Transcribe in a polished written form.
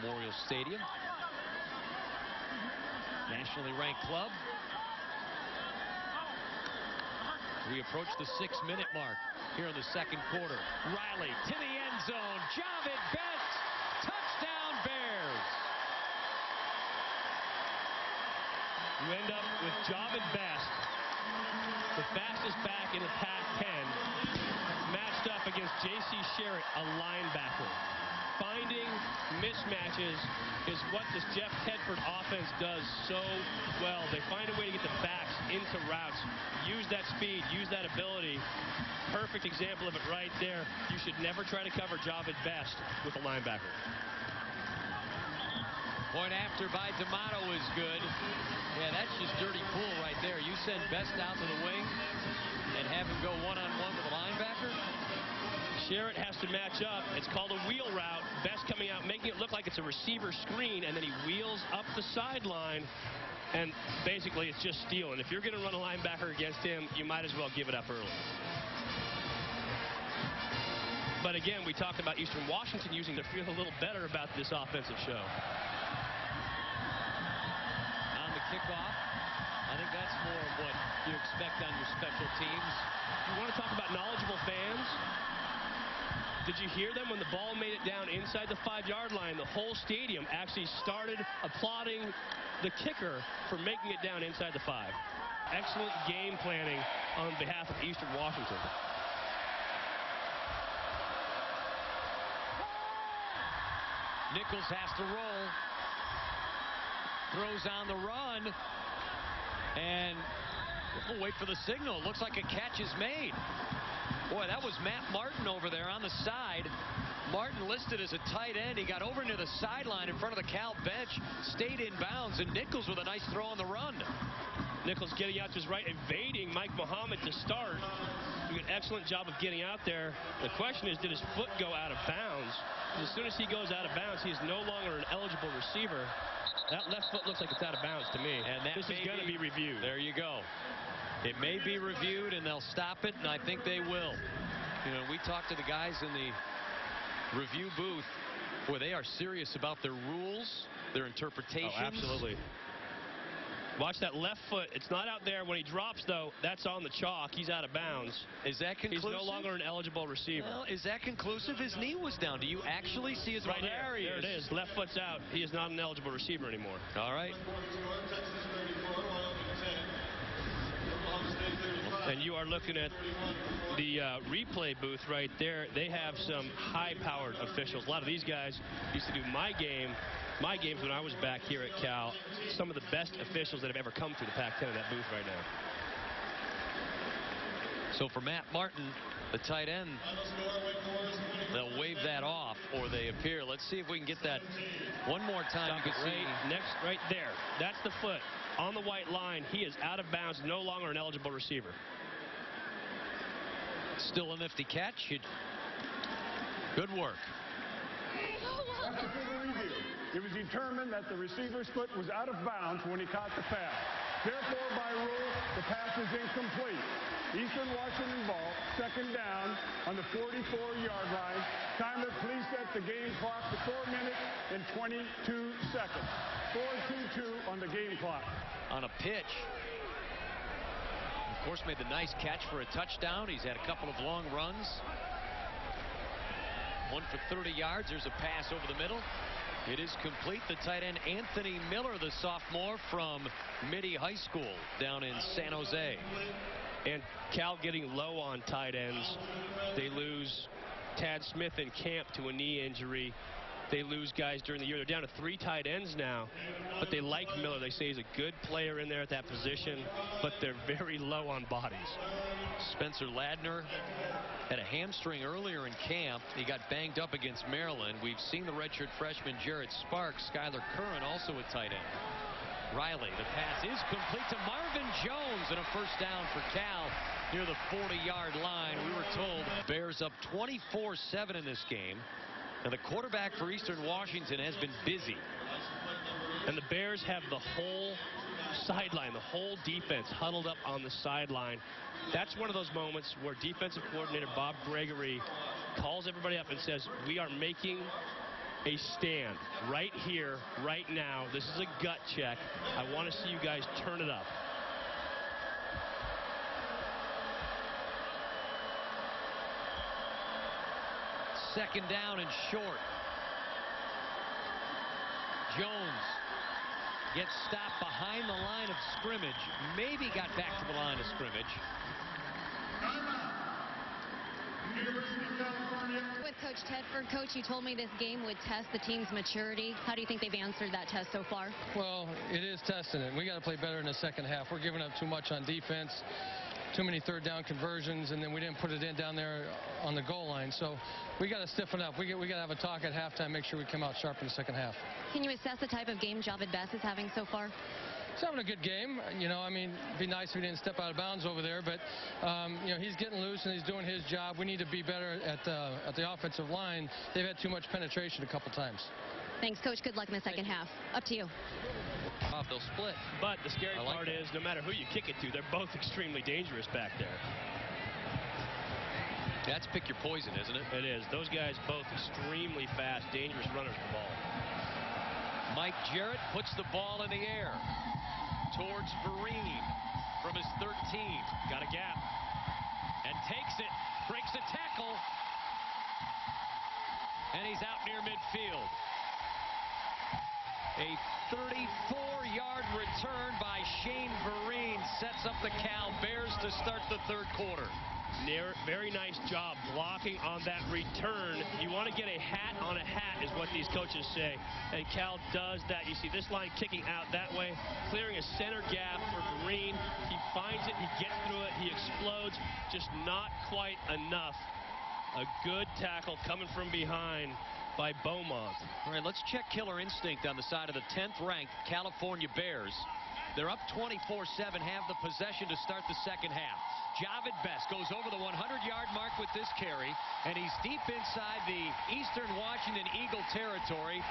Memorial Stadium. Nationally ranked club. We approach the 6-minute mark here in the second quarter. Riley to the end zone. Javid Best. Touchdown Bears. You end up with Javid Best, the fastest back in the Pac-10, matched up against J.C. Sherritt, a linebacker. Finding mismatches is what this Jeff Tedford offense does so well. They find a way to get the backs into routes, use that speed, use that ability. Perfect example of it right there. You should never try to cover Javid Best with a linebacker. Point after by D'Amato is good. Yeah, that's just dirty pool right there. You send Best out to the wing and have him go one-on-one with a linebacker. Sherritt has to match up. It's called a wheel route. Best coming out, making it look like it's a receiver screen, and then he wheels up the sideline, and basically it's just stealing. If you're going to run a linebacker against him, you might as well give it up early. But again, we talked about Eastern Washington using to feel a little better about this offensive show. On the kickoff, I think that's more of what you expect on your special teams. You want to talk about knowledgeable fans? Did you hear them when the ball made it down inside the 5-yard line? The whole stadium actually started applauding the kicker for making it down inside the 5. Excellent game planning on behalf of Eastern Washington. Nichols has to roll. Throws on the run. And we'll wait for the signal. Looks like a catch is made. Boy, that was Matt Martin over there on the side. Martin listed as a tight end. He got over near the sideline in front of the Cal bench, stayed in bounds, and Nichols with a nice throw on the run. Nichols getting out to his right, evading Mike Muhammad to start. Doing an excellent job of getting out there. The question is, did his foot go out of bounds? As soon as he goes out of bounds, he is no longer an eligible receiver. That left foot looks like it's out of bounds to me. And this is going to be reviewed. There you go. It may be reviewed, and they'll stop it, and I think they will. You know, we talked to the guys in the review booth. Boy, they are serious about their rules, their interpretations. Oh, absolutely. Watch that left foot. It's not out there. When he drops, though, that's on the chalk. He's out of bounds. Is that conclusive? He's no longer an eligible receiver. Well, is that conclusive? His knee was down. Do you actually see his right there? There it is. Left foot's out. He is not an eligible receiver anymore. All right. And you are looking at the replay booth right there. They have some high-powered officials. A lot of these guys used to do my games when I was back here at Cal. Some of the best officials that have ever come through the Pac-10 in that booth right now. So for Matt Martin, the tight end, they'll wave that off, or they appear. Let's see if we can get that one more time. You can see next right there. That's the foot on the white line. He is out of bounds, no longer an eligible receiver. Still a nifty catch. Good work. After further review, it was determined that the receiver's foot was out of bounds when he caught the pass. Therefore, by rule, the pass is incomplete. Eastern Washington ball, second down on the 44-yard line. Timer, please set the game clock to 4 minutes and 22 seconds. 4:22 on the game clock. On a pitch. Of course, made the nice catch for a touchdown. He's had a couple of long runs. One for 30 yards. There's a pass over the middle. It is complete. The tight end, Anthony Miller, the sophomore from Mitty High School down in San Jose. And Cal getting low on tight ends. They lose Tad Smith in camp to a knee injury. They lose guys during the year. They're down to 3 tight ends now, but they like Miller. They say he's a good player in there at that position, but they're very low on bodies. Spencer Ladner had a hamstring earlier in camp. He got banged up against Maryland. We've seen the redshirt freshman Jarrett Sparks, Skylar Curran, also a tight end. Riley, the pass is complete to Marvin Jones, and a first down for Cal near the 40-yard line. We were told Bears up 24-7 in this game. Now, the quarterback for Eastern Washington has been busy. And the Bears have the whole sideline, the whole defense huddled up on the sideline. That's one of those moments where defensive coordinator Bob Gregory calls everybody up and says, we are making a stand right here, right now. This is a gut check. I want to see you guys turn it up. Second down and short. Jones gets stopped behind the line of scrimmage. Maybe got back to the line of scrimmage. With Coach Tedford, Coach, you told me this game would test the team's maturity. How do you think they've answered that test so far? Well, it is testing it. We got to play better in the second half. We're giving up too much on defense, too many third down conversions, and then we didn't put it in down there on the goal line. So we got to stiffen up. We got to have a talk at halftime, make sure we come out sharp in the second half. Can you assess the type of game Javid Best is having so far? He's having a good game. You know, I mean, it'd be nice if he didn't step out of bounds over there, but you know, he's getting loose and he's doing his job. We need to be better at the offensive line. They've had too much penetration a couple times. Thanks, Coach. Good luck in the second half. Up to you. They'll split. But the scary part is, no matter who you kick it to, they're both extremely dangerous back there. That's pick your poison, isn't it? It is. Those guys both extremely fast, dangerous runners of the ball. Mike Jarrett puts the ball in the air towards Vereen from his 13. Got a gap and takes it, breaks a tackle, and he's out near midfield. A 34-yard return by Shane Vereen sets up the Cal Bears to start the third quarter. Very nice job blocking on that return. You want to get a hat on a hat is what these coaches say, and Cal does that. You see this line kicking out that way, clearing a center gap for Vereen. He finds it, he gets through it, he explodes, just not quite enough. A good tackle coming from behind by Beaumont. All right, let's check killer instinct on the side of the 10th-ranked California Bears. They're up 24-7, have the possession to start the second half. Javid Best goes over the 100-yard mark with this carry, and he's deep inside the Eastern Washington Eagle territory.